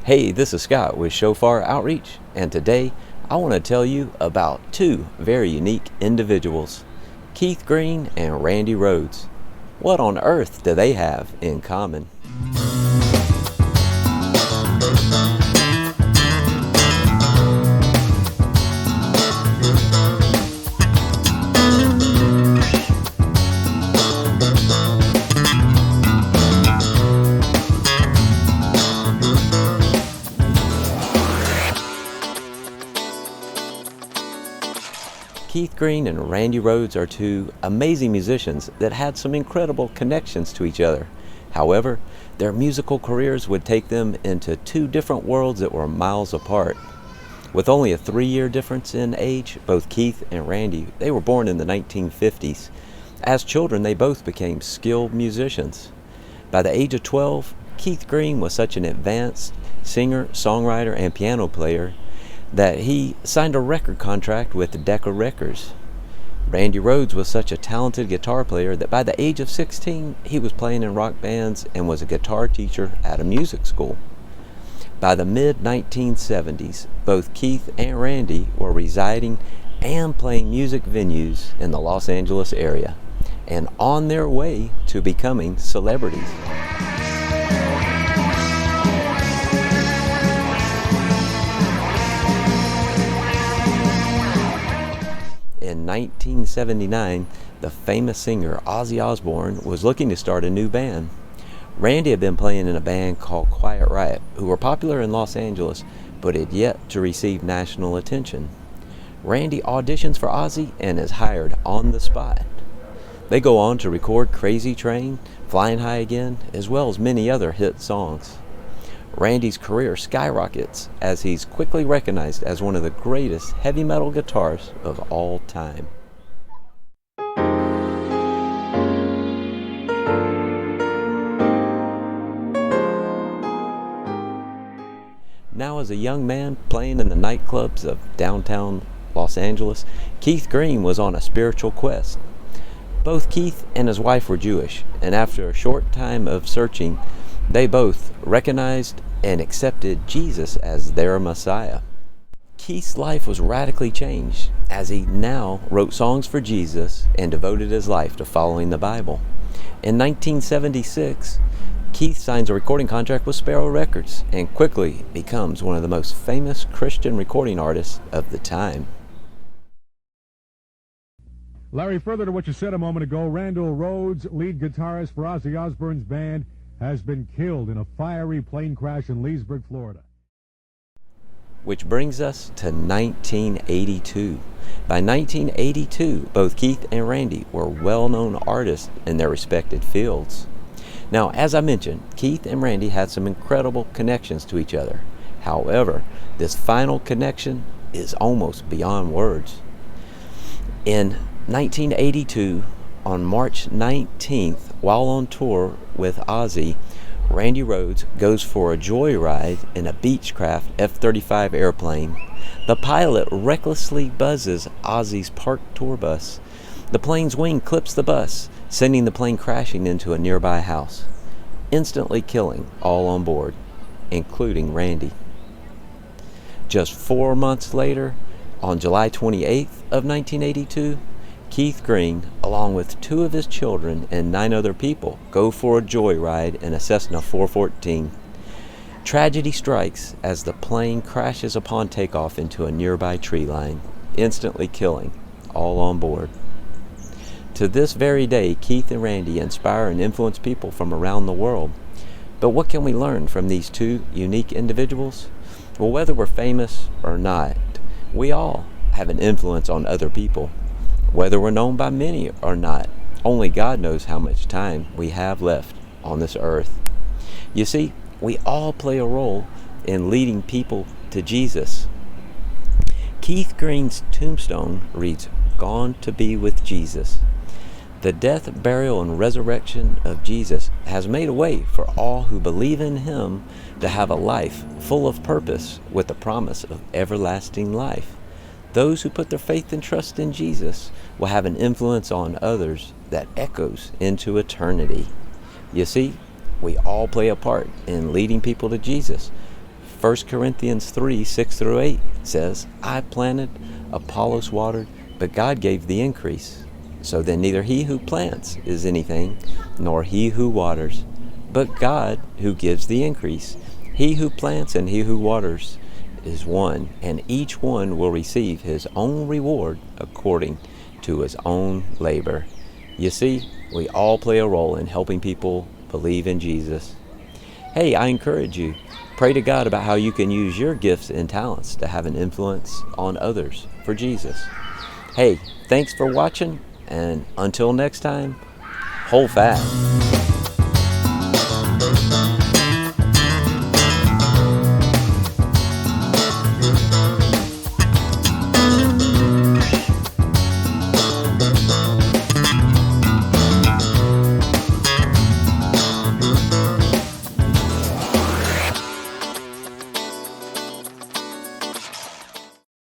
Hey, this is Scott with Shofar Outreach, and today I want to tell you about two very unique individuals, Keith Green and Randy Rhoads. What on earth do they have in common? Keith Green and Randy Rhoads are two amazing musicians that had some incredible connections to each other. However, their musical careers would take them into two different worlds that were miles apart. With only a 3-year difference in age, both Keith and Randy, they were born in the 1950s. As children, they both became skilled musicians. By the age of 12, Keith Green was such an advanced singer, songwriter, and piano player that he signed a record contract with Decca Records. Randy Rhoads was such a talented guitar player that by the age of 16, he was playing in rock bands and was a guitar teacher at a music school. By the mid-1970s, both Keith and Randy were residing and playing music venues in the Los Angeles area and on their way to becoming celebrities. In 1979, the famous singer Ozzy Osbourne was looking to start a new band. Randy had been playing in a band called Quiet Riot, who were popular in Los Angeles, but had yet to receive national attention. Randy auditions for Ozzy and is hired on the spot. They go on to record Crazy Train, Flying High Again, as well as many other hit songs. Randy's career skyrockets as he's quickly recognized as one of the greatest heavy metal guitarists of all time. Now, as a young man playing in the nightclubs of downtown Los Angeles, Keith Green was on a spiritual quest. Both Keith and his wife were Jewish, and after a short time of searching, they both recognized and accepted Jesus as their Messiah. Keith's life was radically changed as he now wrote songs for Jesus and devoted his life to following the Bible. In 1976, Keith signs a recording contract with Sparrow Records and quickly becomes one of the most famous Christian recording artists of the time. Larry, further to what you said a moment ago, Randall Rhoads, lead guitarist for Ozzy Osbourne's band, has been killed in a fiery plane crash in Leesburg, Florida. Which brings us to 1982. By 1982, both Keith and Randy were well-known artists in their respected fields. Now, as I mentioned, Keith and Randy had some incredible connections to each other. However, this final connection is almost beyond words. In 1982, on March 19th, while on tour with Ozzy, Randy Rhoads goes for a joyride in a Beechcraft F-35 airplane. The pilot recklessly buzzes Ozzy's parked tour bus. The plane's wing clips the bus, sending the plane crashing into a nearby house, instantly killing all on board, including Randy. Just 4 months later, on July 28th of 1982, Keith Green, along with 2 of his children and 9 other people, go for a joyride in a Cessna 414. Tragedy strikes as the plane crashes upon takeoff into a nearby tree line, instantly killing all on board. To this very day, Keith and Randy inspire and influence people from around the world. But what can we learn from these two unique individuals? Well, whether we're famous or not, we all have an influence on other people. Whether we're known by many or not, only God knows how much time we have left on this earth. You see, we all play a role in leading people to Jesus. Keith Green's tombstone reads, "Gone to be with Jesus." The death, burial, and resurrection of Jesus has made a way for all who believe in Him to have a life full of purpose with the promise of everlasting life. Those who put their faith and trust in Jesus will have an influence on others that echoes into eternity. You see, we all play a part in leading people to Jesus. 1 Corinthians 3, 6 through 8 says, I planted, Apollos watered, but God gave the increase. So then neither he who plants is anything, nor he who waters, but God who gives the increase. He who plants and he who waters is one, and each one will receive his own reward according to his own labor. You see, we all play a role in helping people believe in Jesus. Hey, I encourage you, pray to God about how you can use your gifts and talents to have an influence on others for Jesus. Hey, thanks for watching, and until next time, hold fast.